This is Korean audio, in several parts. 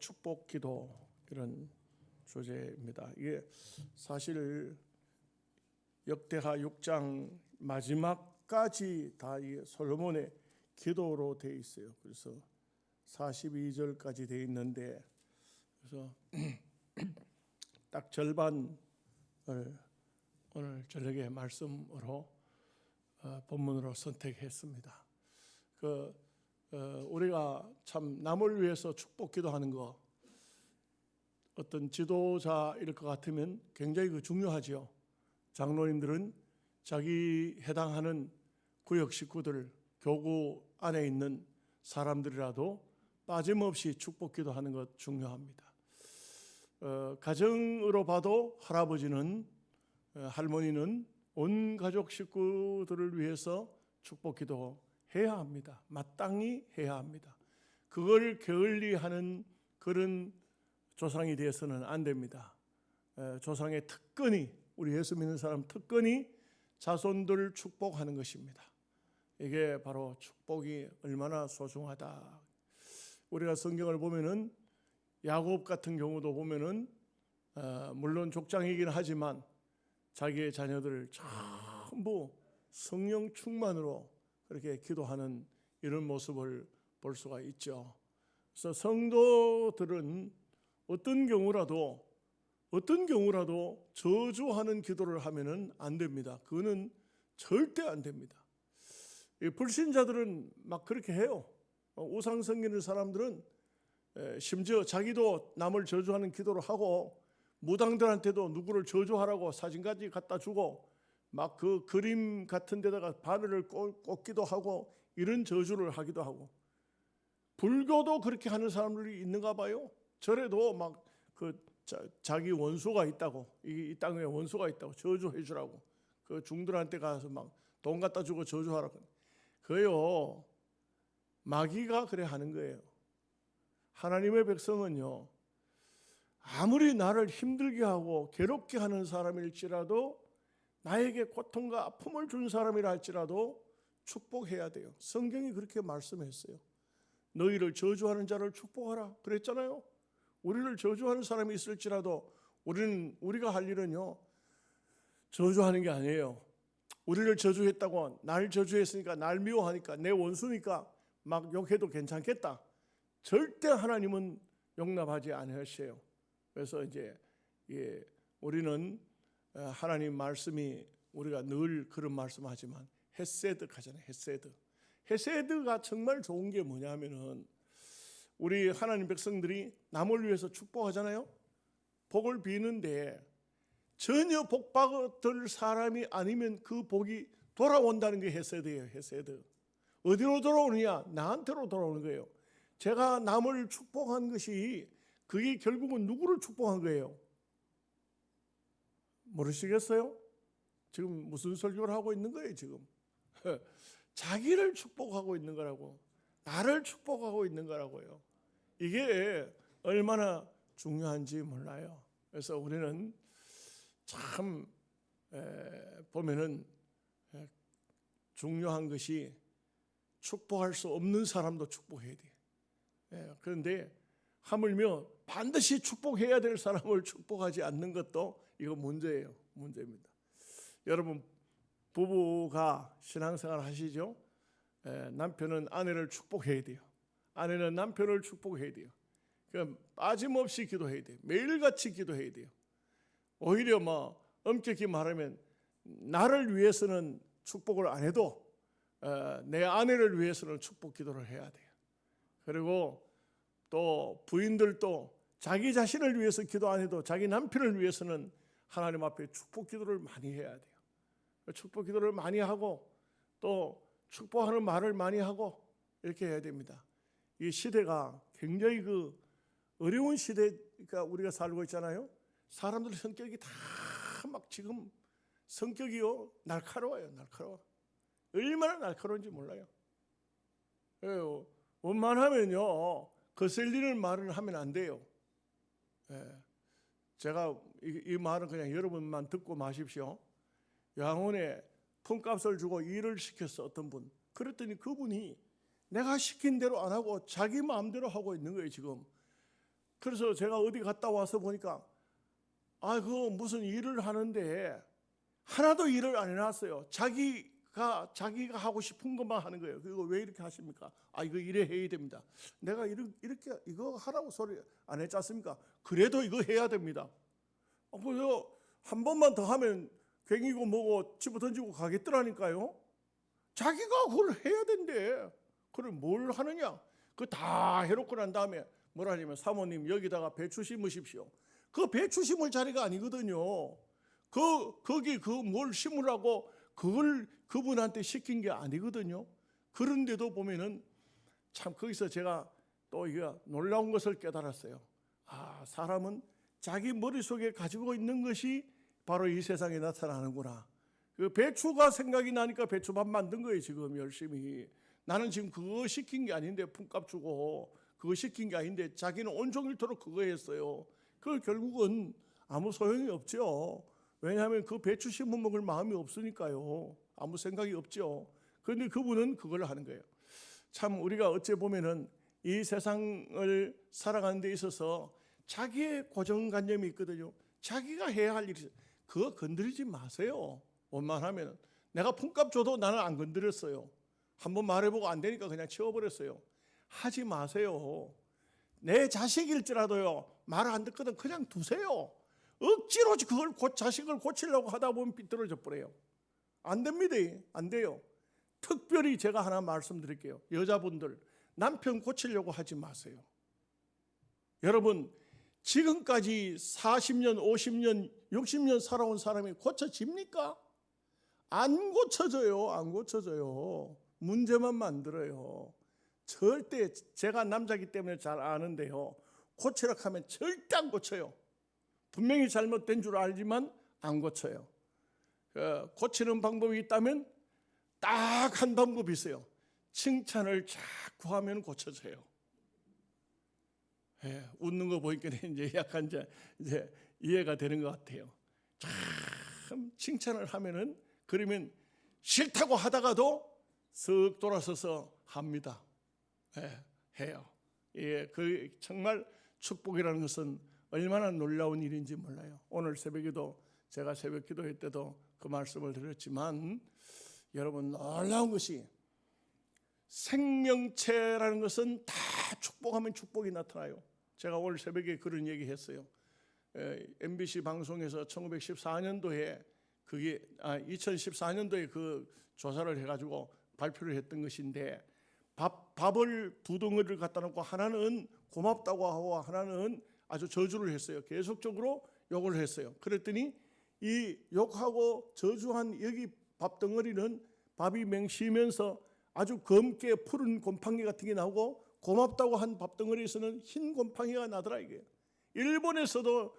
축복 기도 이런 주제입니다. 이게 사실 역대하 6장 마지막까지 다 이 솔로몬의 기도로 되어 있어요. 그래서 42절까지 되어 있는데 그래서 딱 절반을 오늘 저녁에 말씀으로 본문으로 선택했습니다. 우리가 참 남을 위해서 축복 기도하는 거 어떤 지도자일 것 같으면 굉장히 중요하지요. 장로님들은 자기 해당하는 구역 식구들, 교구 안에 있는 사람들이라도 빠짐없이 축복 기도하는 것 중요합니다. 가정으로 봐도 할아버지는 할머니는 온 가족 식구들을 위해서 축복 기도해야 합니다. 마땅히 해야 합니다. 그걸 게을리하는 그런 조상이 되어서는 안 됩니다. 조상의 특권이 우리 예수 믿는 사람 특권이 자손들 축복하는 것입니다. 이게 바로 축복이 얼마나 소중하다. 우리가 성경을 보면은 야곱 같은 경우도 보면은 물론 족장이긴 하지만 자기의 자녀들을 전부 성령 충만으로 그렇게 기도하는 이런 모습을 볼 수가 있죠. 그래서 성도들은 어떤 경우라도 저주하는 기도를 하면은 안 됩니다. 그거는 절대 안 됩니다. 불신자들은 막 그렇게 해요. 우상 섬기는 사람들은 심지어 자기도 남을 저주하는 기도를 하고 무당들한테도 누구를 저주하라고 사진까지 갖다 주고 막 그 그림 같은 데다가 바늘을 꽂기도 하고 이런 저주를 하기도 하고, 불교도 그렇게 하는 사람들이 있는가 봐요. 절에도 막 자기 원수가 있다고, 이 땅에 원수가 있다고 저주해 주라고 그 중들한테 가서 막 돈 갖다 주고 저주하라고. 그요 마귀가 그래 하는 거예요. 하나님의 백성은요, 아무리 나를 힘들게 하고 괴롭게 하는 사람일지라도, 나에게 고통과 아픔을 준 사람이라 할지라도 축복해야 돼요. 성경이 그렇게 말씀했어요. 너희를 저주하는 자를 축복하라 그랬잖아요. 우리를 저주하는 사람이 있을지라도 우리가 할 일은요, 저주하는 게 아니에요. 우리를 저주했다고, 날 저주했으니까, 날 미워하니까, 내 원수니까 막 욕해도 괜찮겠다. 절대 하나님은 용납하지 않으셔요. 그래서 이제 우리는 하나님 말씀이, 우리가 늘 그런 말씀하지만 헤세드 하잖아요. 헤세드가 정말 좋은 게 뭐냐면은, 우리 하나님 백성들이 남을 위해서 축복하잖아요. 복을 비는데 전혀 복 받을 사람이 아니면 그 복이 돌아온다는 게 헤세드예요. 헤세드. 어디로 돌아오느냐? 나한테로 돌아오는 거예요. 제가 남을 축복한 것이 그게 결국은 누구를 축복한 거예요? 모르시겠어요? 지금 무슨 설교를 하고 있는 거예요 지금? 자기를 축복하고 있는 거라고. 나를 축복하고 있는 거라고요. 이게 얼마나 중요한지 몰라요. 그래서 우리는 참 보면은 중요한 것이 축복할 수 없는 사람도 축복해야 돼요. 그런데 하물며 반드시 축복해야 될 사람을 축복하지 않는 것도 이거 문제입니다. 여러분, 부부가 신앙생활 하시죠? 남편은 아내를 축복해야 돼요. 아내는 남편을 축복해야 돼요. 그러니까 빠짐없이 기도해야 돼요. 매일같이 기도해야 돼요. 오히려 엄격히 말하면 나를 위해서는 축복을 안 해도 내 아내를 위해서는 축복 기도를 해야 돼요. 그리고 또 부인들도 자기 자신을 위해서 기도 안 해도 자기 남편을 위해서는 하나님 앞에 축복 기도를 많이 해야 돼요. 축복 기도를 많이 하고 또 축복하는 말을 많이 하고 이렇게 해야 됩니다. 이 시대가 굉장히 어려운 시대가 우리가 살고 있잖아요. 사람들 성격이 다 막 지금 성격이요 날카로워요. 얼마나 날카로운지 몰라요. 원만하면요 거슬리는 말을 하면 안 돼요. 제가 이 말은 그냥 여러분만 듣고 마십시오. 양원에 품값을 주고 일을 시켰어, 어떤 분. 그랬더니 그분이 내가 시킨 대로 안 하고 자기 마음대로 하고 있는 거예요 지금. 그래서 제가 어디 갔다 와서 보니까 그 무슨 일을 하는데 하나도 일을 안 해놨어요. 자기가 하고 싶은 것만 하는 거예요. 그거 왜 이렇게 하십니까? 이거 이래 해야 됩니다. 내가 이렇게 이거 하라고 소리 안 했지 않습니까? 그래도 이거 해야 됩니다. 그래서 한 번만 더 하면 괭이고 뭐고 집어 던지고 가겠더라니까요. 자기가 그걸 해야 된대. 그걸 뭘 하느냐? 그거 다 해놓고 난 다음에 뭐라 하냐면 사모님 여기다가 배추 심으십시오. 그 배추 심을 자리가 아니거든요. 거기 뭘 심으라고 그걸 그분한테 시킨 게 아니거든요. 그런데도 보면은 참 거기서 제가 또 이거 놀라운 것을 깨달았어요. 사람은 자기 머릿속에 가지고 있는 것이 바로 이 세상에 나타나는구나. 그 배추가 생각이 나니까 배추밥 만든 거예요. 지금 열심히. 나는 지금 그거 시킨 게 아닌데 품값 주고 그거 시킨 게 아닌데 자기는 온종일토록 그거 했어요. 그 결국은 아무 소용이 없죠. 왜냐하면 그 배추 심어 먹을 마음이 없으니까요. 아무 생각이 없죠. 그런데 그분은 그걸 하는 거예요. 참 우리가 어찌 보면은 이 세상을 살아가는 데 있어서 자기의 고정관념이 있거든요. 자기가 해야 할 일이 있어요. 그거 건드리지 마세요. 원만하면 내가 품값 줘도 나는 안 건드렸어요. 한번 말해보고 안 되니까 그냥 치워버렸어요. 하지 마세요. 내 자식일지라도요, 말 안 듣거든 그냥 두세요. 억지로 그걸 자식을 고치려고 하다 보면 삐뚤어져 버려요. 안 됩니다. 안 돼요. 특별히 제가 하나 말씀드릴게요. 여자분들 남편 고치려고 하지 마세요. 여러분 지금까지 40년, 50년, 60년 살아온 사람이 고쳐집니까? 안 고쳐져요. 안 고쳐져요. 문제만 만들어요. 절대 제가 남자이기 때문에 잘 아는데요. 고치라고 하면 절대 안 고쳐요. 분명히 잘못된 줄 알지만 안 고쳐요. 고치는 방법이 있다면 딱 한 방법이 있어요. 칭찬을 자꾸 하면 고쳐져요. 웃는 거 보니까 이제 약간 이제 이해가 되는 것 같아요. 참 칭찬을 하면은 그러면 싫다고 하다가도 쓱 돌아서서 합니다. 해요. 그 정말 축복이라는 것은 얼마나 놀라운 일인지 몰라요. 오늘 새벽에도 제가 새벽 기도회 때도 그 말씀을 드렸지만 여러분 놀라운 것이 생명체라는 것은 다 축복하면 축복이 나타나요. 제가 오늘 새벽에 그런 얘기 했어요. MBC 방송에서 1914년도에 그게 2014년도에 그 조사를 해가지고 발표를 했던 것인데 밥을 두 덩어리를 갖다 놓고 하나는 고맙다고 하고 하나는 아주 저주를 했어요. 계속적으로 욕을 했어요. 그랬더니 이 욕하고 저주한 여기 밥 덩어리는 밥이 맹시면서 아주 검게 푸른 곰팡이 같은 게 나오고 고맙다고 한 밥 덩어리에서는 흰 곰팡이가 나더라 이게. 일본에서도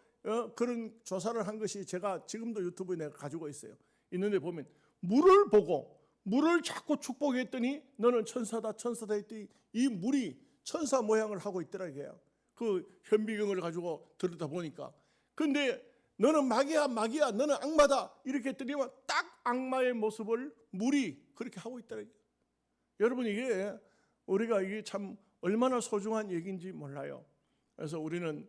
그런 조사를 한 것이 제가 지금도 유튜브에 내가 가지고 있어요. 있는데 보면 물을 보고 물을 자꾸 축복했더니 너는 천사다 천사다 했더니 이 물이 천사 모양을 하고 있더라 이게요. 그 현미경을 가지고 들여다 보니까. 근데 너는 마귀야 마귀야 너는 악마다 이렇게 했더니 딱 악마의 모습을 물이 그렇게 하고 있더라 이게. 여러분 이게 우리가 이게 참 얼마나 소중한 얘기인지 몰라요. 그래서 우리는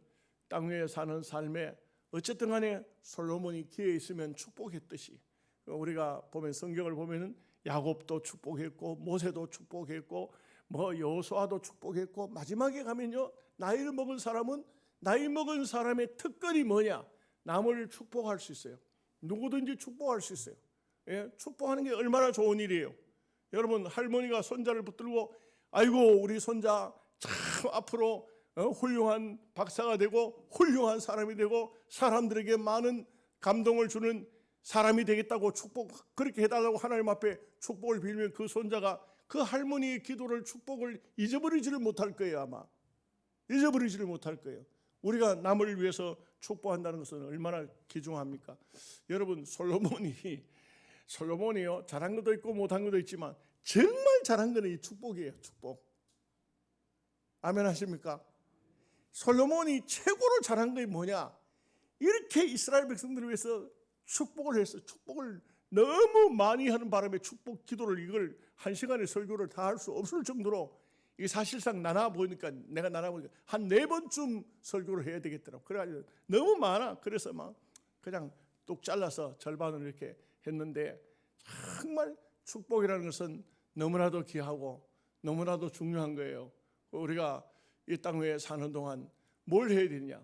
땅 위에 사는 삶에 어쨌든 간에 솔로몬이 기회에 있으면 축복했듯이 우리가 보면 성경을 보면은 야곱도 축복했고 모세도 축복했고 뭐 여호수아도 축복했고 마지막에 가면요 나이를 먹은 사람은 나이 먹은 사람의 특권이 뭐냐? 남을 축복할 수 있어요. 누구든지 축복할 수 있어요. 축복하는 게 얼마나 좋은 일이에요. 여러분 할머니가 손자를 붙들고 아이고 우리 손자 참 앞으로 훌륭한 박사가 되고 훌륭한 사람이 되고 사람들에게 많은 감동을 주는 사람이 되겠다고 축복 그렇게 해달라고 하나님 앞에 축복을 빌면 그 손자가 그 할머니의 기도를 축복을 잊어버리지를 못할 거예요. 아마 잊어버리지를 못할 거예요. 우리가 남을 위해서 축복한다는 것은 얼마나 귀중합니까? 여러분 솔로몬이요 잘한 것도 있고 못한 것도 있지만 정말 잘한 것은 이 축복이에요. 축복. 아멘 하십니까? 솔로몬이 최고로 잘한 것이 뭐냐? 이렇게 이스라엘 백성들을 위해서 축복을 했어요. 축복을 너무 많이 하는 바람에 축복 기도를 이걸 한 시간의 설교를 다 할 수 없을 정도로 이게 사실상 나눠 보니까 내가 나눠 보니까 한 4번쯤 설교를 해야 되겠더라고. 그래가지고 너무 많아. 그래서 막 그냥 뚝 잘라서 절반을 이렇게 했는데, 정말 축복이라는 것은 너무나도 귀하고 너무나도 중요한 거예요. 우리가 이 땅 위에 사는 동안 뭘 해야 되냐?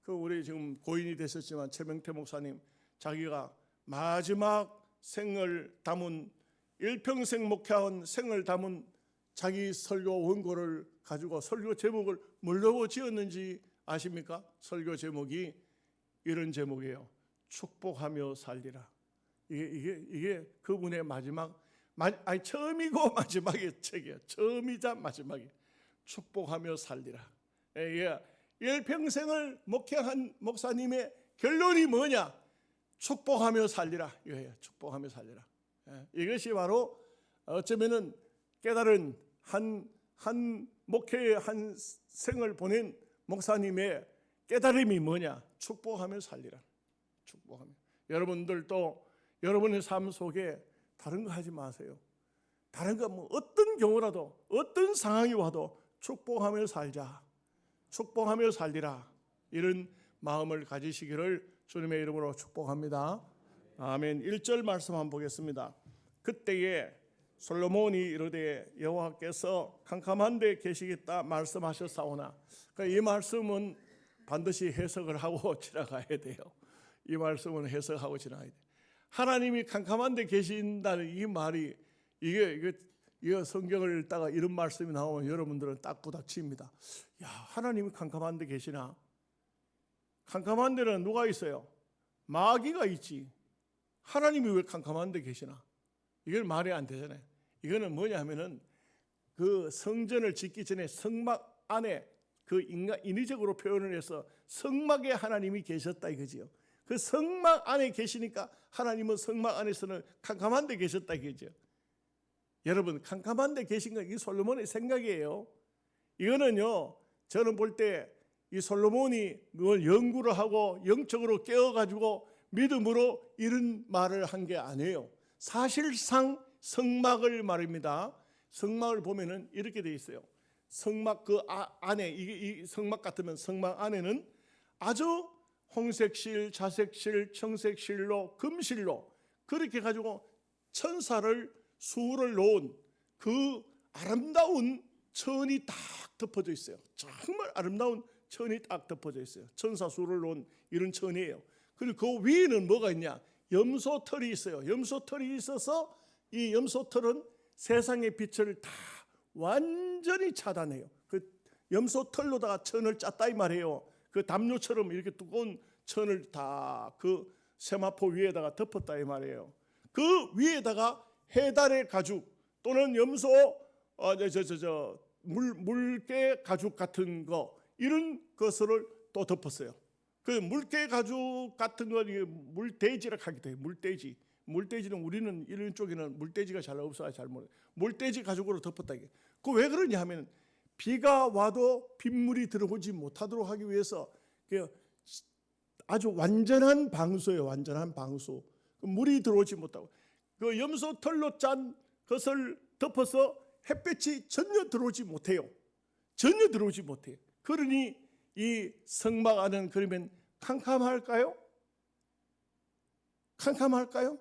우리 지금 고인이 되셨지만 최명태 목사님, 자기가 마지막 생을 담은, 일평생 목회한 생을 담은 자기 설교 원고를 가지고 설교 제목을 뭘로 지었는지 아십니까? 설교 제목이 이런 제목이에요. 축복하며 살리라. 이게 그분의 처음이고 마지막의 책이에요. 처음이자 마지막이 축복하며 살리라. 이게 일평생을 목회한 목사님의 결론이 뭐냐? 축복하며 살리라. 이거예요. 축복하며 살리라. 이것이 바로 어쩌면은 깨달은 한 목회의 한 생을 보낸 목사님의 깨달음이 뭐냐? 축복하며 살리라. 축복하며. 여러분들도 여러분의 삶 속에 다른 거 하지 마세요. 다른 거 뭐 어떤 경우라도 어떤 상황이 와도 축복하며 살자. 축복하며 살리라. 이런 마음을 가지시기를 주님의 이름으로 축복합니다. 아멘. 1절 말씀 한번 보겠습니다. 그때에 솔로몬이 이르되 여호와께서 캄캄한 데 계시겠다 말씀하셨사오나. 그러니까 이 말씀은 반드시 해석을 하고 지나가야 돼요. 이 말씀은 해석하고 지나가야 돼요. 하나님이 캄캄한 데 계신다는 이 말이 이게 성경을 읽다가 이런 말씀이 나오면 여러분들은 딱 부닥칩니다. 야, 하나님이 캄캄한 데 계시나? 캄캄한 데는 누가 있어요? 마귀가 있지. 하나님이 왜 캄캄한 데 계시나? 이건 말이 안 되잖아요. 이거는 뭐냐면은 그 성전을 짓기 전에 성막 안에 그 인위적으로 표현을 해서 성막에 하나님이 계셨다 이거지요. 그 성막 안에 계시니까 하나님은 성막 안에서는 캄캄한 데 계셨다 이거죠. 여러분, 캄캄한 데 계신 건 이 솔로몬의 생각이에요. 이거는요, 저는 볼 때 이 솔로몬이 뭘 연구를 하고 영적으로 깨어가지고 믿음으로 이런 말을 한 게 아니에요. 사실상 성막을 말입니다. 성막을 보면은 이렇게 돼 있어요. 성막 그 안에, 이 성막 같으면 성막 안에는 아주 홍색실, 자색실, 청색실로, 금실로 그렇게 가지고 천사를 수를 놓은 그 아름다운 천이 딱 덮어져 있어요. 정말 아름다운 천이 딱 덮어져 있어요. 천사 수를 놓은 이런 천이에요. 그리고 그 위에는 뭐가 있냐? 염소털이 있어요. 염소털이 있어서 이 염소털은 세상의 빛을 다 완전히 차단해요. 그 염소털로다가 천을 짰다 이 말이에요. 그 담요처럼 이렇게 두꺼운 천을 다 그 세마포 위에다가 덮었다 이 말이에요. 그 위에다가 해달의 가죽 또는 염소 물개 가죽 같은 거 이런 것을 또 덮었어요. 그 물개 가죽 같은 건 물돼지라고 하기도 해요. 물돼지. 물돼지는 우리는 이런 쪽에는 물돼지가 잘 없어서 잘 모르요. 물돼지 가죽으로 덮었다 이게. 그 왜 그러냐 하면 비가 와도 빗물이 들어오지 못하도록 하기 위해서 아주 완전한 방수예요. 완전한 방수. 물이 들어오지 못하고 그 염소털로 짠 것을 덮어서 햇볕이 전혀 들어오지 못해요. 전혀 들어오지 못해요. 그러니 이 성막 안은 그러면 캄캄할까요? 캄캄할까요?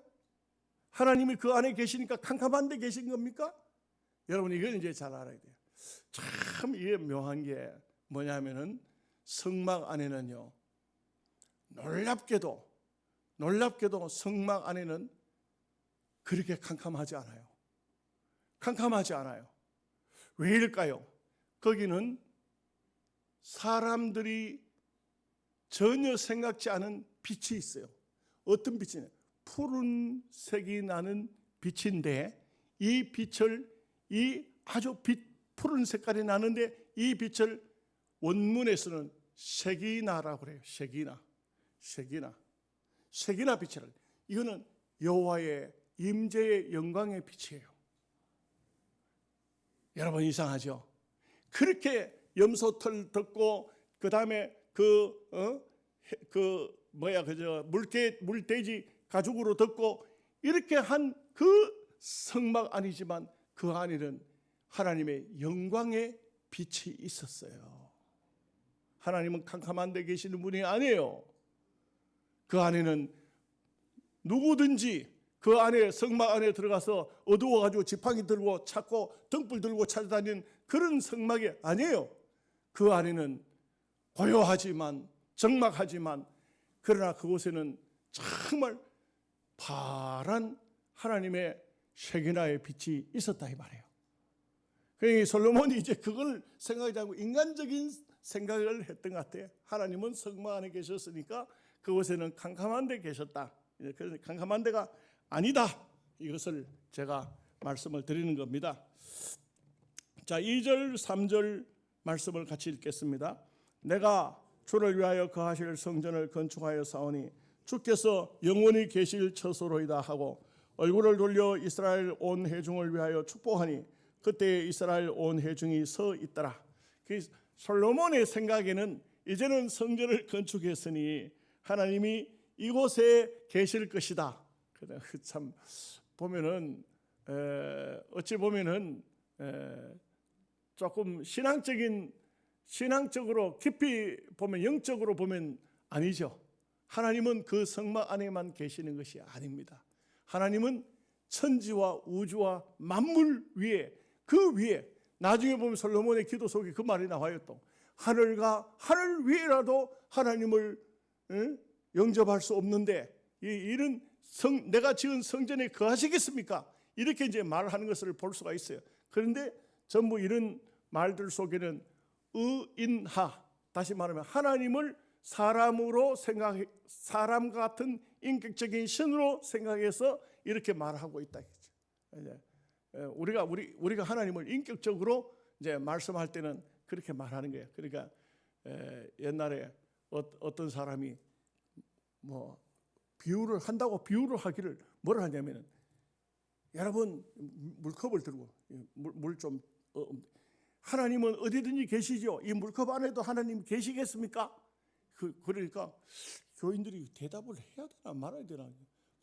하나님이 그 안에 계시니까 캄캄한 데 계신 겁니까? 여러분 이건 이제 잘 알아야 돼요. 참 이게 묘한 게 뭐냐면은 성막 안에는요, 놀랍게도 성막 안에는 그렇게 캄캄하지 않아요. 캄캄하지 않아요. 왜일까요? 거기는 사람들이 전혀 생각지 않은 빛이 있어요. 어떤 빛이냐? 푸른색이 나는 빛인데 이 빛을 아주 푸른 색깔이 나는데 이 빛을 원문에서는 쉐기나라고 그래요. 쉐기나 빛이라고. 이거는 여호와의 임재의 영광의 빛이에요. 여러분 이상하죠? 그렇게 염소털 덮고 그 다음에 물돼지 가죽으로 덮고 이렇게 한 그 성막 아니지만 그 안에는 하나님의 영광의 빛이 있었어요. 하나님은 캄캄한 데 계시는 분이 아니에요. 그 안에는 누구든지 그 안에 성막 안에 들어가서 어두워가지고 지팡이 들고 찾고 등불 들고 찾아다니는 그런 성막이 아니에요. 그 안에는 고요하지만 적막하지만 그러나 그곳에는 정말 파란 하나님의 쉐기나의 빛이 있었다 이 말이에요. 그러니까 솔로몬이 이제 그걸 생각하지 않고 인간적인 생각을 했던 것 같아요. 하나님은 성막 안에 계셨으니까 그곳에는 캄캄한 데 계셨다. 그래서 캄캄한 데가 아니다. 이것을 제가 말씀을 드리는 겁니다. 자, 2절 3절 말씀을 같이 읽겠습니다. 내가 주를 위하여 거하실 성전을 건축하여 사오니 주께서 영원히 계실 처소로이다 하고 얼굴을 돌려 이스라엘 온 회중을 위하여 축복하니 그때 이스라엘 온 회중이 서 있더라. 솔로몬의 생각에는 이제는 성전을 건축했으니 하나님이 이곳에 계실 것이다. 참 보면은 어찌 보면은 조금 신앙적으로 깊이 보면 영적으로 보면 아니죠. 하나님은 그 성막 안에만 계시는 것이 아닙니다. 하나님은 천지와 우주와 만물 위에 그 위에 나중에 보면 솔로몬의 기도 속에 그 말이 나와요. 또 하늘과 하늘 위에라도 하나님을 영접할 수 없는데 이런 내가 지은 성전에 거하시겠습니까? 이렇게 이제 말하는 것을 볼 수가 있어요. 그런데 전부 이런 말들 속에는 의인하, 다시 말하면 하나님을 사람으로 사람 같은 인격적인 신으로 생각해서 이렇게 말하고 있다. 우리가 하나님을 인격적으로 이제 말씀할 때는 그렇게 말하는 거예요. 그러니까 옛날에 어떤 사람이 뭐 비유를 한다고 비유를 하기를 뭐라 하냐면은 여러분 물컵을 들고 물 좀 하나님은 어디든지 계시죠. 이 물컵 안에도 하나님 계시겠습니까? 그러니까 교인들이 대답을 해야 되나 말아야 되나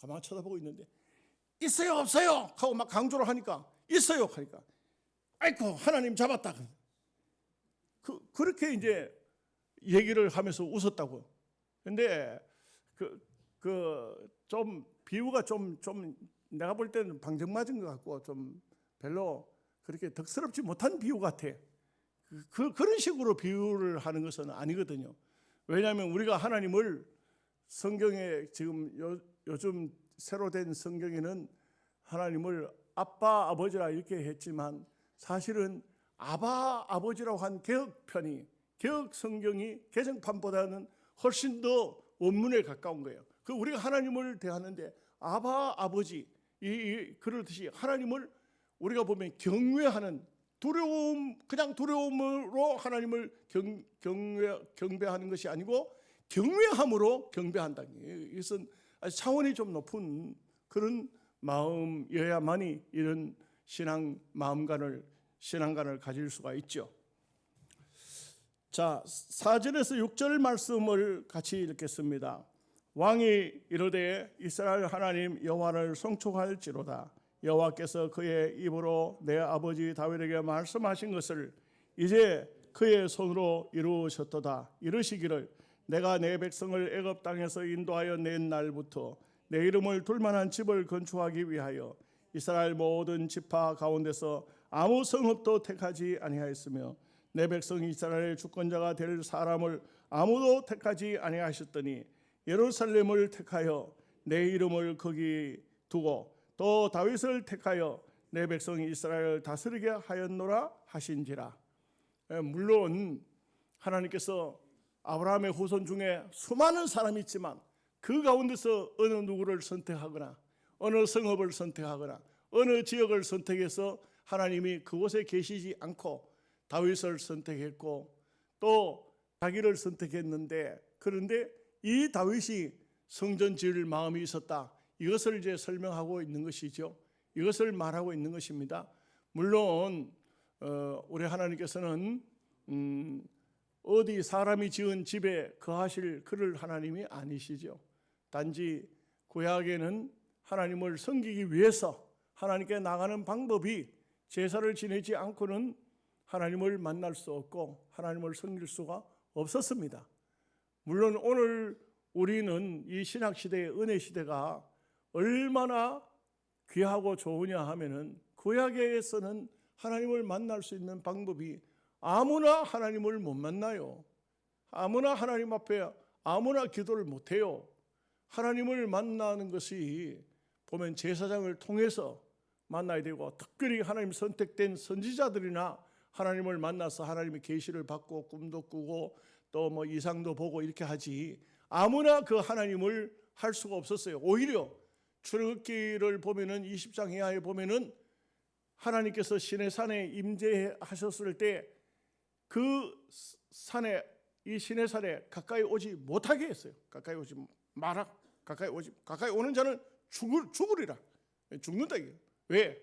가만히 쳐다보고 있는데 있어요 없어요 하고 막 강조를 하니까 있어요 하니까 아이고 하나님 잡았다. 그렇게 이제 얘기를 하면서 웃었다고. 근데 좀 비유가 좀 내가 볼 때는 방정맞은 것 같고 좀 별로 그렇게 덕스럽지 못한 비유 같아. 그런 식으로 비유를 하는 것은 아니거든요. 왜냐하면 우리가 하나님을 성경에 지금 요즘 새로 된 성경에는 하나님을 아빠 아버지라 이렇게 했지만 사실은 아바 아버지라고 한 개혁 성경이 개정판보다는 훨씬 더 원문에 가까운 거예요. 우리가 하나님을 대하는데 아바 아버지 그렇듯이 하나님을 우리가 보면 경외하는 그냥 두려움으로 하나님을 경배하는 것이 아니고 경외함으로 경배한다. 이것은 차원이 좀 높은 그런 마음이어야만이 이런 신앙관을 가질 수가 있죠. 자, 4절에서 6절 말씀을 같이 읽겠습니다. 왕이 이르되 이스라엘 하나님 여호와를 송축할지로다. 여호와께서 그의 입으로 내 아버지 다윗에게 말씀하신 것을 이제 그의 손으로 이루셨도다. 이르시기를 내가 내 백성을 애굽 땅에서 인도하여 낸 날부터 내 이름을 둘 만한 집을 건축하기 위하여 이스라엘 모든 지파 가운데서 아무 성읍도 택하지 아니하였으며 내 백성 이스라엘의 주권자가 될 사람을 아무도 택하지 아니하셨더니 예루살렘을 택하여 내 이름을 거기 두고 또 다윗을 택하여 내 백성 이스라엘을 다스리게 하였노라 하신지라. 물론 하나님께서 아브라함의 후손 중에 수많은 사람이 있지만 그 가운데서 어느 누구를 선택하거나 어느 성읍을 선택하거나 어느 지역을 선택해서 하나님이 그곳에 계시지 않고 다윗을 선택했고 또 자기를 선택했는데 그런데 이 다윗이 성전 지을 마음이 있었다. 이것을 이제 설명하고 있는 것이죠. 이것을 말하고 있는 것입니다. 물론 우리 하나님께서는 어디 사람이 지은 집에 거하실 그럴 하나님이 아니시죠. 단지 구약에는 하나님을 섬기기 위해서 하나님께 나가는 방법이 제사를 지내지 않고는 하나님을 만날 수 없고 하나님을 섬길 수가 없었습니다. 물론 오늘 우리는 이 신학시대의 은혜시대가 얼마나 귀하고 좋으냐 하면은 구약에서는 하나님을 만날 수 있는 방법이 아무나 하나님을 못 만나요. 아무나 하나님 앞에 아무나 기도를 못해요. 하나님을 만나는 것이 보면 제사장을 통해서 만나야 되고, 특별히 하나님 선택된 선지자들이나 하나님을 만나서 하나님의 계시를 받고 꿈도 꾸고 또 뭐 이상도 보고 이렇게 하지, 아무나 그 하나님을 할 수가 없었어요. 오히려 출애굽기를 보면은 20장 이하에 보면은 하나님께서 시내산에 임재하셨을 때 그 산에, 이 시내산에 가까이 오지 못하게 했어요. 가까이 오지 마라. 가까이 오는 자는 죽으리라. 죽는다 이게. 왜?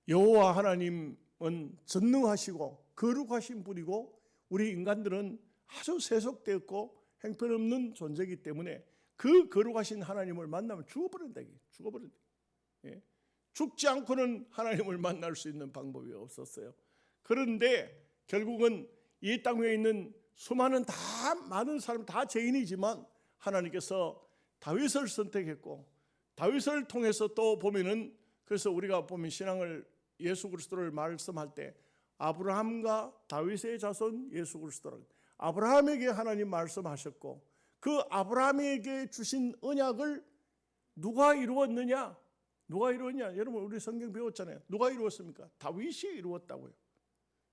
여호와 하나님은 전능하시고 거룩하신 분이고 우리 인간들은 아주 세속되었고 형편없는 존재이기 때문에 그 거룩하신 하나님을 만나면 죽어버린다 이게. 죽어버린다. 예. 죽지 않고는 하나님을 만날 수 있는 방법이 없었어요. 그런데 결국은 이 땅 위에 있는 수많은 많은 사람 다 죄인이지만 하나님께서 다윗을 선택했고, 다윗을 통해서 또 보면은, 그래서 우리가 보면 신앙을 예수 그리스도를 말씀할 때 아브라함과 다윗의 자손 예수 그리스도라, 아브라함에게 하나님 말씀하셨고 그 아브라함에게 주신 언약을 누가 이루었느냐? 누가 이루었냐? 여러분 우리 성경 배웠잖아요. 누가 이루었습니까? 다윗이 이루었다고요.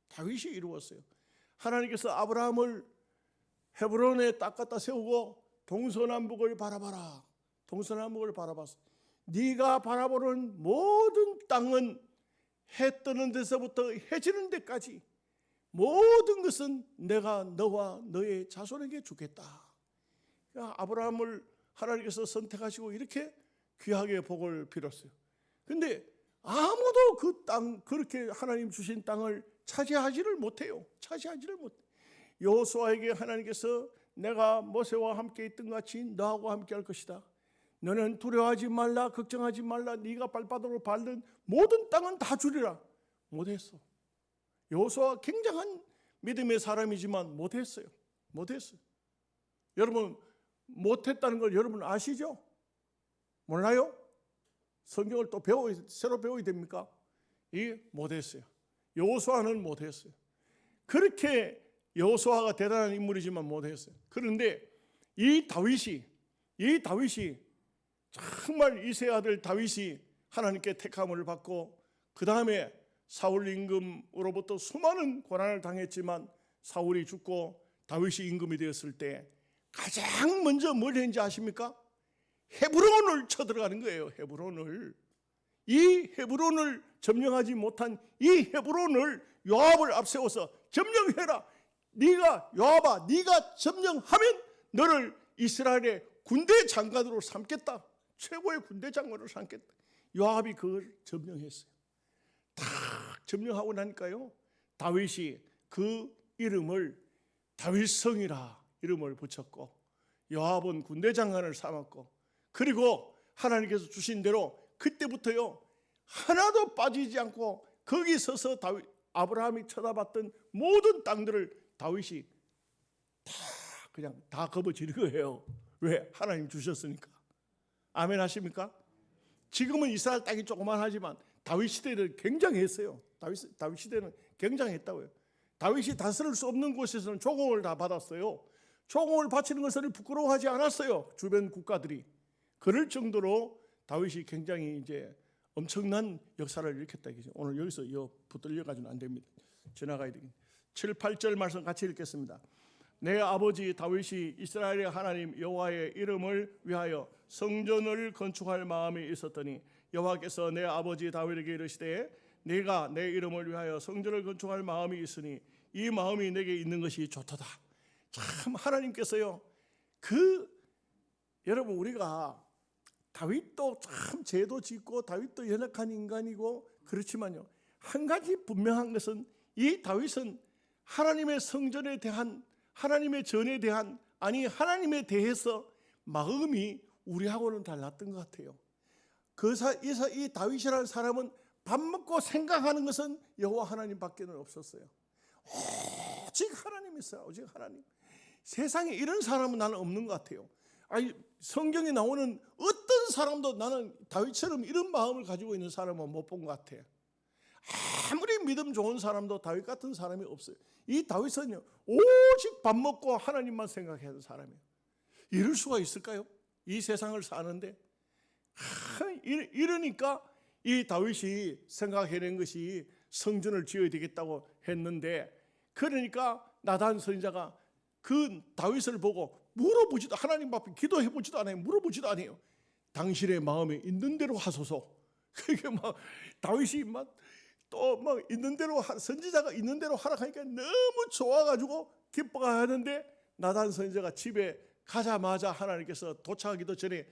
다윗이 이루었어요. 하나님께서 아브라함을 헤브론에 딱 갖다 세우고 동서남북을 바라봐라. 동서남북을 바라봤어. 네가 바라보는 모든 땅은 해 뜨는 데서부터 해 지는 데까지 모든 것은 내가 너와 너의 자손에게 주겠다. 그러니까 아브라함을 하나님께서 선택하시고 이렇게 귀하게 복을 빌었어요. 근데 아무도 그 땅, 그렇게 하나님 주신 땅을 차지하지를 못해요. 차지하지를 못해. 여호수아에게 하나님께서 내가 모세와 함께 있던 같이 너하고 함께 할 것이다. 너는 두려워하지 말라, 걱정하지 말라. 네가 발바닥으로 밟는 모든 땅은 다 주리라. 못했어. 여호수아 굉장한 믿음의 사람이지만 못했어요. 못했어요. 여러분 못했다는 걸 여러분 아시죠? 몰라요? 성경을 또 새로 배워야 됩니까? 못했어요. 여호수아는 못했어요. 그렇게 여호수아가 대단한 인물이지만 못했어요. 그런데 이 다윗이 정말 이세 아들 다윗이 하나님께 택함을 받고 그 다음에 사울 임금으로부터 수많은 고난을 당했지만 사울이 죽고 다윗이 임금이 되었을 때 가장 먼저 뭘 했는지 아십니까? 헤브론을 쳐들어가는 거예요. 이 헤브론을 점령하지 못한 이 헤브론을 요압을 앞세워서 점령해라. 요압아, 네가 점령하면 너를 이스라엘의 군대 장관으로 삼겠다. 최고의 군대 장관으로 삼겠다. 요압이 그걸 점령했어요. 다 점령하고 나니까요, 다윗이 그 이름을 다윗성이라 이름을 붙였고, 요압은 군대 장관을 삼았고, 그리고 하나님께서 주신 대로 그때부터요 하나도 빠지지 않고 거기 서서 아브라함이 쳐다봤던 모든 땅들을 다윗이 그냥 다 거머쥐는 거예요. 왜? 하나님 주셨으니까. 아멘 하십니까? 지금은 이스라엘 땅이 조그만하지만 다윗 시대는 굉장했어요. 다윗 시대는 굉장했다고요. 다윗이 다스릴 수 없는 곳에서는 조공을 다 받았어요. 조공을 바치는 것을 부끄러워하지 않았어요. 주변 국가들이. 그럴 정도로 다윗이 굉장히 이제 엄청난 역사를 일으켰다. 오늘 여기서 붙들려 가지고는 안 됩니다. 지나가야 되겠네. 7, 8절 말씀 같이 읽겠습니다. 내 아버지 다윗이 이스라엘의 하나님 여호와의 이름을 위하여 성전을 건축할 마음이 있었더니 여호와께서 내 아버지 다윗에게 이르시되 네가 내 이름을 위하여 성전을 건축할 마음이 있으니 이 마음이 내게 있는 것이 좋도다. 참 하나님께서요, 여러분 우리가 다윗도 참 죄도 짓고 다윗도 연약한 인간이고 그렇지만요, 한 가지 분명한 것은 이 다윗은 하나님의 성전에 대한, 하나님의 전에 대한, 하나님에 대해서 마음이 우리하고는 달랐던 것 같아요. 이 다윗이라는 사람은 밥 먹고 생각하는 것은 여호와 하나님밖에는 없었어요. 오직 하나님 있어요. 오직 하나님. 세상에 이런 사람은 나는 없는 것 같아요. 아니, 성경에 나오는 어떤 사람도 나는 다윗처럼 이런 마음을 가지고 있는 사람은 못 본 것 같아요. 아무리 믿음 좋은 사람도 다윗 같은 사람이 없어요. 이 다윗은요, 오직 밥 먹고 하나님만 생각하는 사람이에요. 이럴 수가 있을까요? 이 세상을 사는데. 이러니까 이 다윗이 생각해낸 것이 성전을 지어야 되겠다고 했는데, 그러니까 나단 선지자가 그 다윗을 보고 물어보지도, 하나님 앞에 기도해보지도 않아요. 물어보지도 않아요. 당신의 마음에 있는 대로 하소서. 그게 막 다윗이 또 있는 대로, 선지자가 있는 대로 하라 하니까 너무 좋아가지고 기뻐하는데, 나단 선지자가 집에 가자마자 하나님께서 도착하기도 전에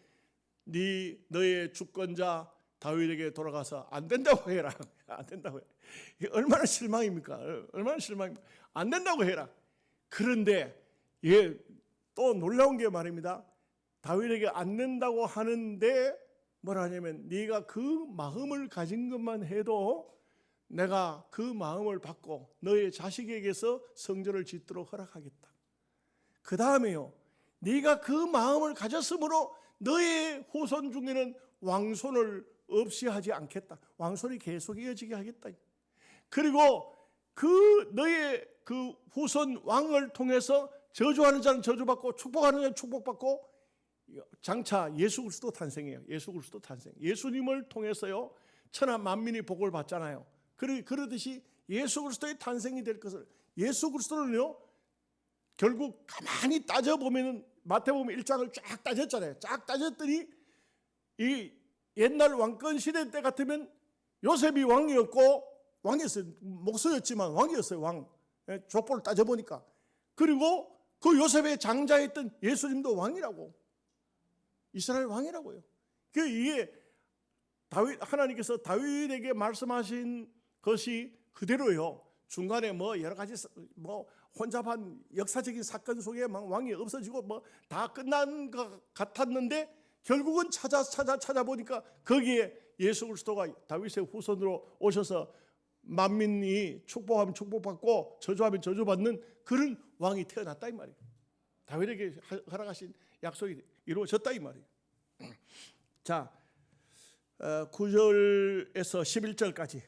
너의 주권자 다윗에게 돌아가서 안 된다고 해라. 안 된다고 해라. 이게 얼마나 실망입니까? 얼마나 실망입니까? 안 된다고 해라. 그런데 또 놀라운 게 말입니다. 다윗에게 안 된다고 하는데 뭐라 하냐면, 네가 그 마음을 가진 것만 해도 내가 그 마음을 받고 너의 자식에게서 성전을 짓도록 허락하겠다. 그 다음에요, 네가 그 마음을 가졌으므로 너의 후손 중에는 왕손을 없이 하지 않겠다. 왕손이 계속 이어지게 하겠다. 그리고 너의 그 후손 왕을 통해서 저주하는 자는 저주받고 축복하는 자는 축복받고, 장차 예수 그리스도 탄생이에요. 예수 그리스도 탄생. 예수님을 통해서요, 천하 만민이 복을 받잖아요. 그러듯이 예수 그리스도의 탄생이 될 것을, 예수 그리스도는요, 결국 가만히 따져보면 마태복음 1장을 쫙 따졌잖아요. 쫙 따졌더니 이 옛날 왕권 시대 때 같으면 요셉이 왕이었어요. 목소였지만 왕이었어요. 왕. 족보를 따져보니까. 그리고 그 요셉의 장자였던 예수님도 왕이라고. 이스라엘 왕이라고요. 이게 하나님께서 다윗에게 말씀하신 것이 그대로요. 중간에 여러 가지 혼잡한 역사적인 사건 속에 왕이 없어지고 다 끝난 것 같았는데, 결국은 찾아보니까 거기에 예수 그리스도가 다윗의 후손으로 오셔서 만민이 축복하면 축복받고 저주하면 저주받는 그런 왕이 태어났다 이 말이에요. 다윗에게 허락하신 약속이 이루어졌다 이 말이에요. 자, 9절에서 11절까지.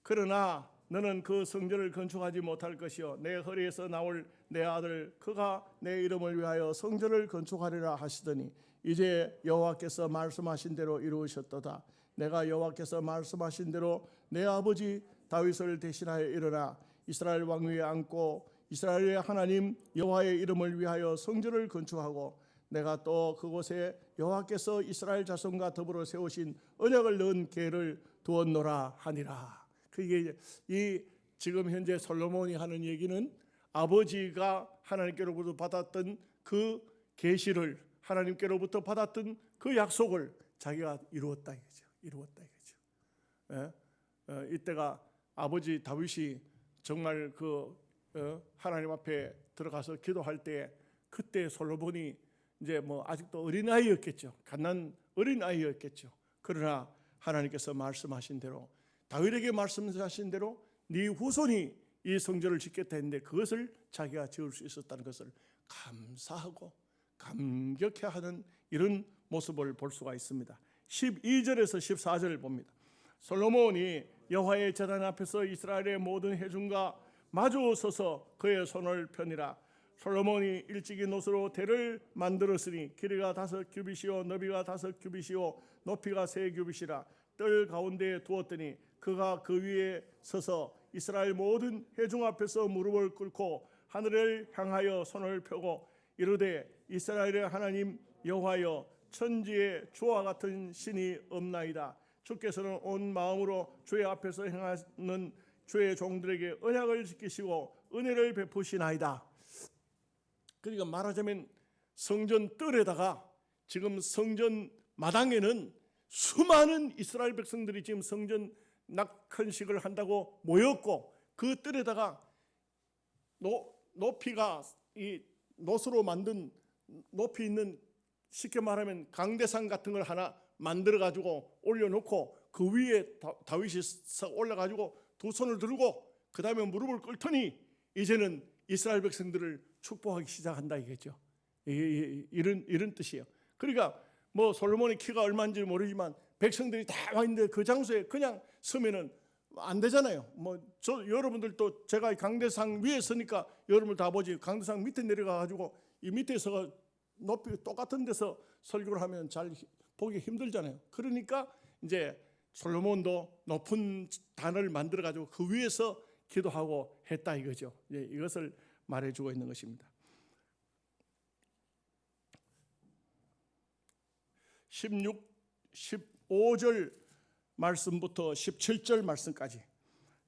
그러나 너는 그 성전을 건축하지 못할 것이요 내 허리에서 나올 내 아들 그가 내 이름을 위하여 성전을 건축하리라 하시더니 이제 여호와께서 말씀하신 대로 이루셨도다. 내가 여호와께서 말씀하신 대로 내 아버지 다윗을 대신하여 일어나 이스라엘 왕위에 앉고 이스라엘의 하나님 여호와의 이름을 위하여 성전을 건축하고 내가 또 그곳에 여호와께서 이스라엘 자손과 더불어 세우신 언약을 넣은 궤를 두었노라 하니라. 그게 지금 현재 솔로몬이 하는 얘기는 아버지가 하나님께로부터 받았던 그 계시를, 하나님께로부터 받았던 그 약속을 자기가 이루었다 이거죠. 이루었다 이거죠. 이때가 아버지 다윗이 정말 하나님 앞에 들어가서 기도할 때, 그때 솔로몬이 이제 아직도 어린아이였겠죠. 갓난 어린아이였겠죠. 그러나 하나님께서 말씀하신 대로, 다윗에게 말씀하신 대로 네 후손이 이 성전을 짓겠다 했는데 그것을 자기가 지을 수 있었다는 것을 감사하고 감격해하는 이런 모습을 볼 수가 있습니다. 12절에서 14절을 봅니다. 솔로몬이 여호와의 제단 앞에서 이스라엘의 모든 회중과 마주 서서 그의 손을 펴니라. 솔로몬이 일찍이 노스로 대를 만들었으니 길이가 5규빗이요 너비가 5규빗이요 높이가 3규빗이라. 뜰 가운데에 두었더니 그가 그 위에 서서 이스라엘 모든 회중 앞에서 무릎을 꿇고 하늘을 향하여 손을 펴고 이르되 이스라엘의 하나님 여호와여, 천지에 주와 같은 신이 없나이다. 주께서는 온 마음으로 주의 앞에서 행하는 주의 종들에게 언약을 지키시고 은혜를 베푸시나이다. 그러니까 말하자면 성전 뜰에다가 지금 성전 마당에는 수많은 이스라엘 백성들이 지금 성전 낙헌식을 한다고 모였고, 그 뜰에다가 높이가 이 노수로 만든 높이 있는, 쉽게 말하면 강대상 같은 걸 하나 만들어 가지고 올려놓고 그 위에 다윗이 올라가지고 두 손을 들고 그 다음에 무릎을 꿇더니 이제는 이스라엘 백성들을 축복하기 시작한다 이겠죠. 이런 뜻이에요. 그러니까 뭐 솔로몬의 키가 얼마인지 모르지만 백성들이 다 와 있는데 그 장소에 그냥 서면은 안 되잖아요. 뭐 여러분들도 제가 강대상 위에 서니까 여러분들 다 보지, 강대상 밑에 내려가 가지고 이 밑에서 높이 똑같은 데서 설교를 하면 잘 보기 힘들잖아요. 그러니까 이제 솔로몬도 높은 단을 만들어 가지고 그 위에서 기도하고 했다 이거죠. 이것을 말해주고 있는 것입니다. 15절 말씀부터 17절 말씀까지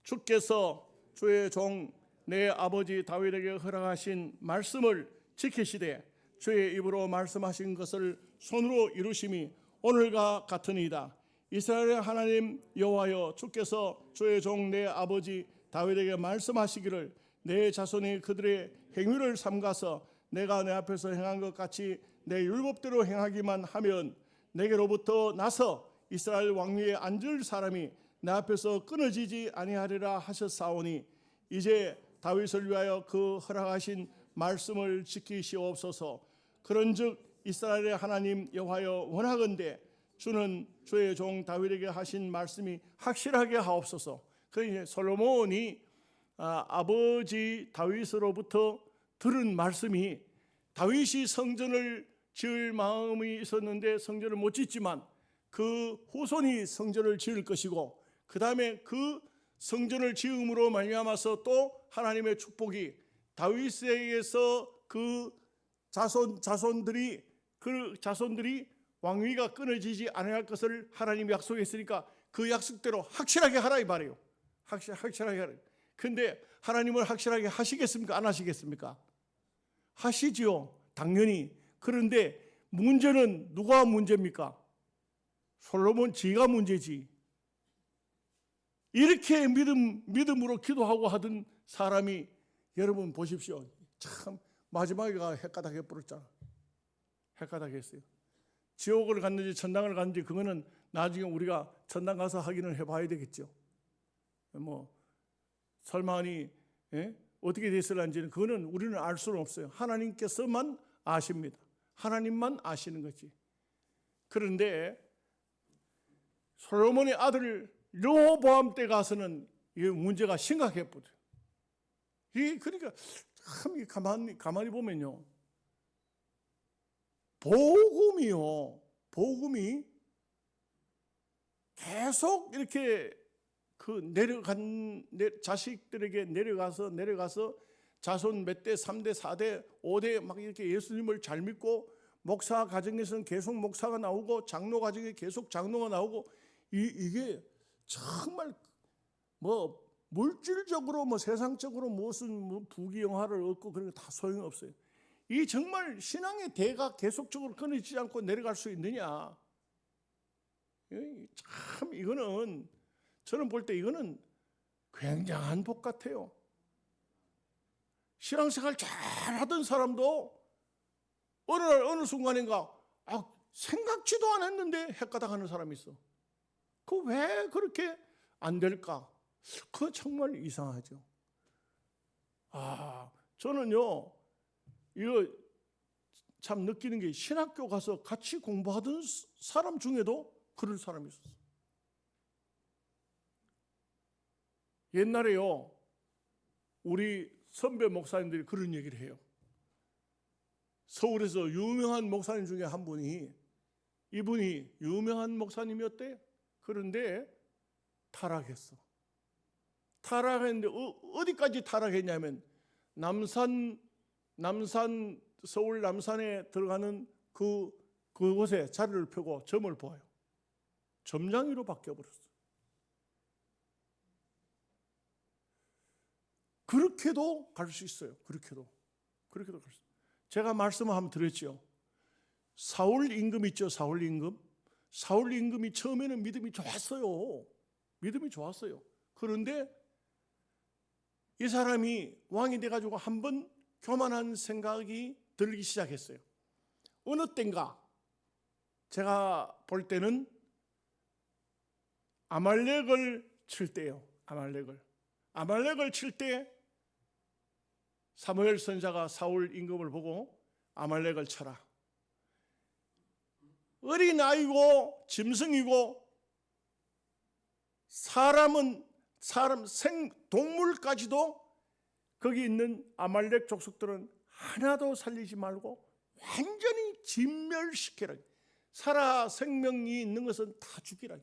주께서 주의 종 내 아버지 다윗에게 허락하신 말씀을 지키시되 주의 입으로 말씀하신 것을 손으로 이루심이 오늘과 같으니이다. 이스라엘의 하나님 여호와여, 주께서 주의 종 내 아버지 다윗에게 말씀하시기를 내 자손이 그들의 행위를 삼가서 내가 내 앞에서 행한 것 같이 내 율법대로 행하기만 하면 내게로부터 나서 이스라엘 왕위에 앉을 사람이 내 앞에서 끊어지지 아니하리라 하셨사오니 이제 다윗을 위하여 그 허락하신 말씀을 지키시옵소서. 그런즉 이스라엘의 하나님 여호와여, 원하건대 주는 주의 종 다윗에게 하신 말씀이 확실하게 하옵소서. 그러니 솔로몬이 아버지 다윗으로부터 들은 말씀이, 다윗이 성전을 지을 마음이 있었는데 성전을 못 짓지만 그 후손이 성전을 지을 것이고 그 다음에 그 성전을 지음으로 말미암아서 또 하나님의 축복이 다윗에게서 그 자손들이 왕위가 끊어지지 않을 것을 하나님이 약속했으니까 그 약속대로 확실하게 하라 이 말이에요. 확실하게 하라. 근데 하나님은 확실하게 하시겠습니까? 안 하시겠습니까? 하시지요, 당연히. 그런데 문제는 누가 문제입니까? 솔로몬 지가 문제지. 이렇게 믿음으로 기도하고 하던 사람이, 여러분 보십시오. 참 마지막에가 헷가닥해 버렸잖아. 헷가닥했어요. 지옥을 갔는지 천당을 갔는지 그거는 나중에 우리가 천당 가서 확인을 해봐야 되겠죠. 뭐 설마니 어떻게 됐을런지는 그거는 우리는 알 수는 없어요. 하나님께서만 아십니다. 하나님만 아시는 거지. 그런데 솔로몬의 아들 르호보암 때 가서는 이 문제가 심각해 버려요. 그러니까 참 가만히 보면요, 복음이 계속 이렇게 자식들에게 내려가서 자손 몇 대, 3대, 4대, 5대 막 이렇게 예수님을 잘 믿고, 목사 가정에서는 계속 목사가 나오고, 장로 가정에 계속 장로가 나오고, 이게 정말 뭐 물질적으로 뭐 세상적으로 무슨 부귀영화를 얻고 그런 거 다 소용없어요. 이 정말 신앙의 대가 계속적으로 끊어지지 않고 내려갈 수 있느냐? 참 이거는 저는 볼 때 이거는 굉장한 복 같아요. 신앙생활 잘하던 사람도 어느 순간인가 생각지도 않았는데 헷가닥하는 사람이 있어. 그 왜 그렇게 안 될까? 그거 정말 이상하죠. 저는요 이거 참 느끼는 게, 신학교 가서 같이 공부하던 사람 중에도 그런 사람이 있었어요. 옛날에요, 우리 선배 목사님들이 그런 얘기를 해요. 서울에서 유명한 목사님 중에 한 분이, 이분이 유명한 목사님이었대요. 그런데 타락했어. 타락했는데 어디까지 타락했냐면 서울 남산에 들어가는 그곳에 자리를 펴고 점을 보아요. 점장이로 바뀌어버렸어. 그렇게도 갈 수 있어요. 그렇게도 갈 수 있어요. 제가 말씀을 한번 드렸죠. 사울 임금 있죠. 사울 임금이 처음에는 믿음이 좋았어요. 그런데 이 사람이 왕이 돼가지고 한번 교만한 생각이 들기 시작했어요. 어느 때인가 제가 볼 때는 아말렉을 칠 때요. 아말렉을 칠 때 사무엘 선지자가 사울 임금을 보고 아말렉을 쳐라. 어린아이고 짐승이고 동물까지도 거기 있는 아말렉 족속들은 하나도 살리지 말고 완전히 진멸시키라. 살아 생명이 있는 것은 다 죽이라.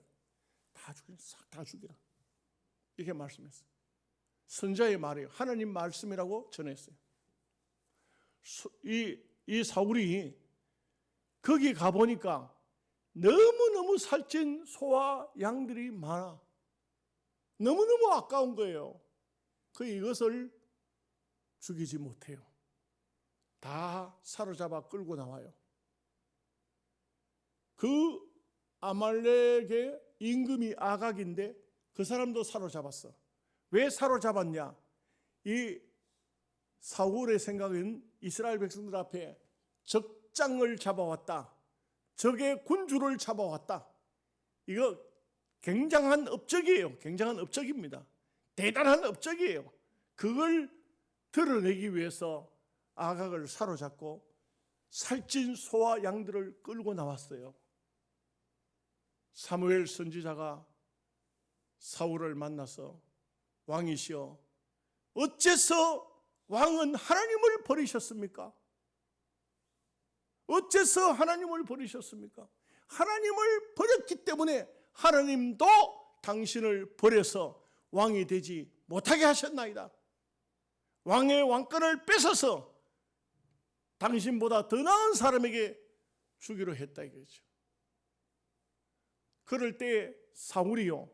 다 죽이라. 이렇게 말씀했어요. 선지자의 말이에요. 하나님 말씀이라고 전했어요. 이 사울이 거기 가보니까 너무너무 살찐 소와 양들이 많아. 너무너무 아까운 거예요. 이것을 죽이지 못해요. 다 사로잡아 끌고 나와요. 그 아말렉의 임금이 아각인데 그 사람도 사로잡았어. 왜 사로잡았냐? 이 사울의 생각은 이스라엘 백성들 앞에 적장을 잡아왔다. 적의 군주를 잡아왔다. 이거 굉장한 업적이에요. 굉장한 업적입니다. 대단한 업적이에요. 그걸 드러내기 위해서 아각을 사로잡고 살찐 소와 양들을 끌고 나왔어요. 사무엘 선지자가 사울을 만나서 왕이시여, 어째서 왕은 하나님을 버리셨습니까? 어째서 하나님을 버리셨습니까? 하나님을 버렸기 때문에 하나님도 당신을 버려서 왕이 되지 못하게 하셨나이다. 왕의 왕권을 뺏어서 당신보다 더 나은 사람에게 주기로 했다 이거죠. 그럴 때 사울이요,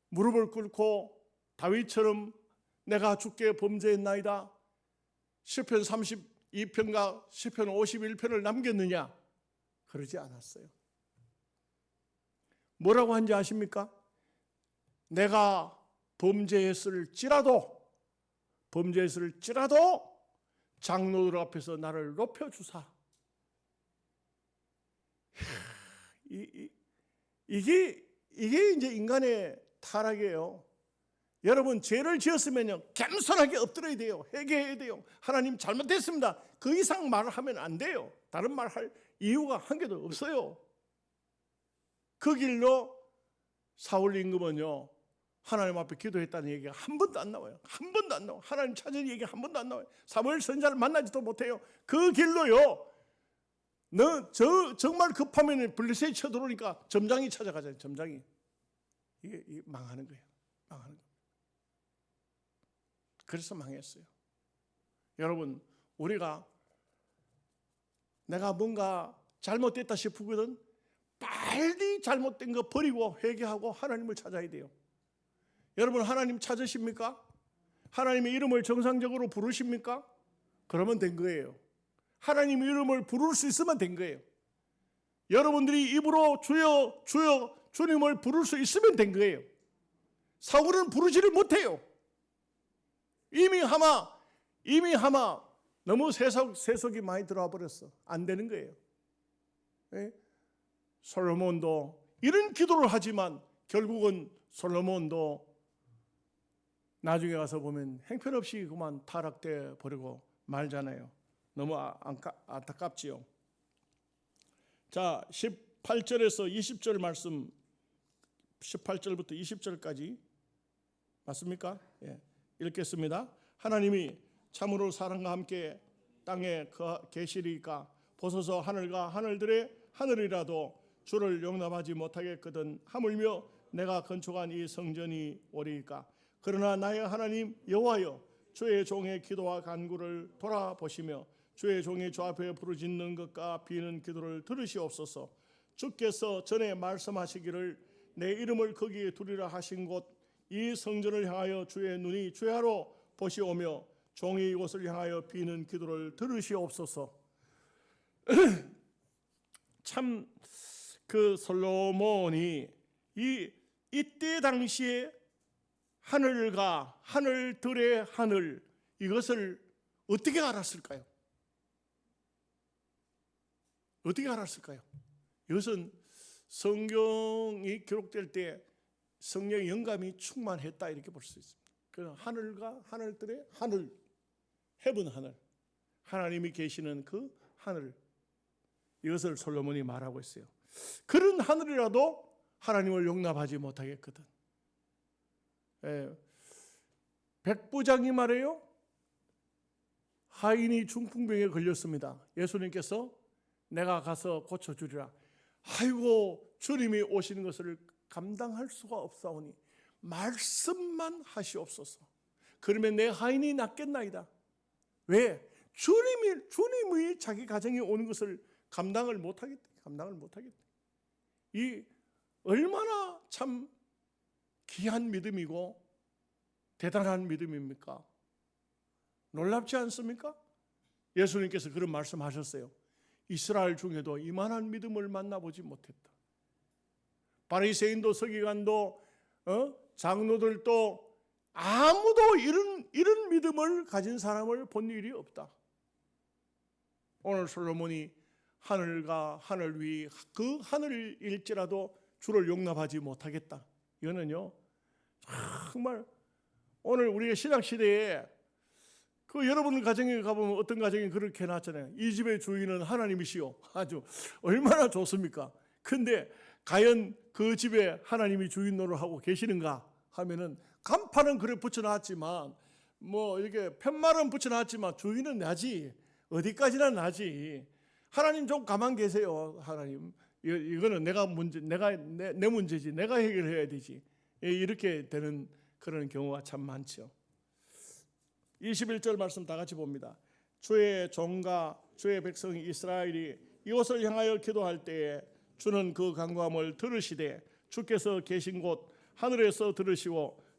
무릎을 꿇고 다윗처럼 내가 주께 범죄했나이다, 시편 32편과 시편 51편을 남겼느냐? 그러지 않았어요. 뭐라고 한지 아십니까? 내가 범죄했을지라도 장로들 앞에서 나를 높여주사. 이게 이제 인간의 타락이에요. 여러분, 죄를 지었으면요, 겸손하게 엎드려야 돼요. 회개해야 돼요. 하나님 잘못했습니다. 그 이상 말을 하면 안 돼요. 다른 말 할 이유가 한 개도 없어요. 그 길로 사울 임금은요, 하나님 앞에 기도했다는 얘기가 한 번도 안 나와요. 한 번도 안 나와요. 하나님 찾은 얘기 한 번도 안 나와요. 사무엘 선지자를 만나지도 못해요. 그 길로요, 정말 급하면 블레셋이 쳐들어오니까 점장이 찾아가잖아요. 점장이. 이게 망하는 거예요. 망하는 거예요. 그래서 망했어요. 여러분, 우리가 내가 뭔가 잘못됐다 싶으거든 빨리 잘못된 거 버리고 회개하고 하나님을 찾아야 돼요. 여러분, 하나님 찾으십니까? 하나님의 이름을 정상적으로 부르십니까? 그러면 된 거예요. 하나님의 이름을 부를 수 있으면 된 거예요. 여러분들이 입으로 주여 주여 주님을 부를 수 있으면 된 거예요. 사울은 부르지를 못해요. 이미 하마 너무 세속이 많이 들어와 버렸어. 안 되는 거예요. 네? 솔로몬도 이런 기도를 하지만 결국은 솔로몬도 나중에 가서 보면 형편없이 그만 타락돼 버리고 말잖아요. 너무 안타깝지요. 자, 18절에서 20절 말씀, 18절부터 20절까지 맞습니까? 예, 읽겠습니다. 하나님이 참으로 사람과 함께 땅에 계시리까 보소서, 하늘과 하늘들의 하늘이라도 주를 용납하지 못하겠거든 하물며 내가 건축한 이 성전이 오리이까. 그러나 나의 하나님 여호와여, 주의 종의 기도와 간구를 돌아보시며 주의 종이 주 앞에 부르짖는 것과 비는 기도를 들으시옵소서. 주께서 전에 말씀하시기를 내 이름을 거기에 두리라 하신 곳 이 성전을 향하여 주의 눈이 죄하러 보시오며 종이 이곳을 향하여 비는 기도를 들으시옵소서. 참 그 솔로몬이 이때 당시에 하늘과 하늘들의 하늘, 이것을 어떻게 알았을까요? 어떻게 알았을까요? 이것은 성경이 기록될 때 성령의 영감이 충만했다 이렇게 볼 수 있습니다. 그 하늘과 하늘들의 하늘, 헤븐 하늘, 하나님이 계시는 그 하늘, 이것을 솔로몬이 말하고 있어요. 그런 하늘이라도 하나님을 용납하지 못하겠거든. 백부장이 말해요. 하인이 중풍병에 걸렸습니다. 예수님께서 내가 가서 고쳐주리라. 아이고, 주님이 오시는 것을 감당할 수가 없사오니 말씀만 하시옵소서. 그러면 내 하인이 낫겠나이다. 왜? 주님이 자기 가정에 오는 것을 감당을 못하겠다. 이 얼마나 참 귀한 믿음이고 대단한 믿음입니까? 놀랍지 않습니까? 예수님께서 그런 말씀하셨어요. 이스라엘 중에도 이만한 믿음을 만나보지 못했다. 바리새인도 서기관도 장로들도 아무도 이런 믿음을 가진 사람을 본 일이 없다. 오늘 솔로몬이 하늘과 하늘 위 그 하늘일지라도 주를 용납하지 못하겠다. 이거는요 정말 오늘 우리가 신약 시대에 그 여러분 가정에 가보면 어떤 가정이 그렇게 해놨잖아요. 이 집의 주인은 하나님이시오. 아주 얼마나 좋습니까? 근데 과연 그 집에 하나님이 주인 노릇하고 계시는가 하면은 간판은 그래 붙여놨지만 뭐 이렇게 편말은 붙여놨지만 주인은 나지. 어디까지나 나지. 하나님 좀 가만 계세요. 하나님 이거는 내 문제지. 내가 해결해야 되지. 이렇게 되는 그런 경우가 참 많죠. 21절 말씀 다 같이 봅니다. 주의 종과 주의 백성 이스라엘이 이곳을 향하여 기도할 때에 주는 그 간구함을 들으시되 주께서 계신 곳 하늘에서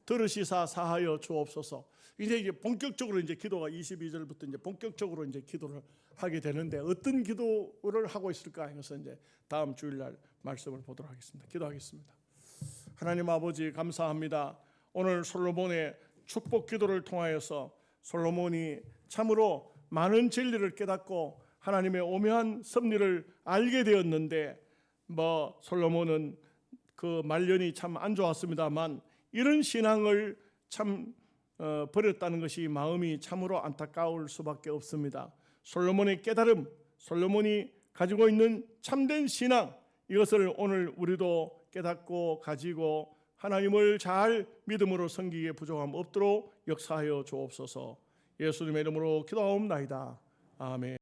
들으시사 사하여 주옵소서. 이제 본격적으로 이제 기도가 22절부터 이제 본격적으로 이제 기도를 하게 되는데 어떤 기도를 하고 있을까? 이것은 이제 다음 주일날 말씀을 보도록 하겠습니다. 기도하겠습니다. 하나님 아버지 감사합니다. 오늘 솔로몬의 축복 기도를 통하여서 솔로몬이 참으로 많은 진리를 깨닫고 하나님의 오묘한 섭리를 알게 되었는데 솔로몬은 그 말년이 참 안 좋았습니다만 이런 신앙을 참 버렸다는 것이 마음이 참으로 안타까울 수밖에 없습니다. 솔로몬의 깨달음, 솔로몬이 가지고 있는 참된 신앙, 이것을 오늘 우리도 깨닫고 가지고 하나님을 잘 믿음으로 섬기기에 부족함 없도록 역사하여 주옵소서. 예수님의 이름으로 기도하옵나이다. 아멘.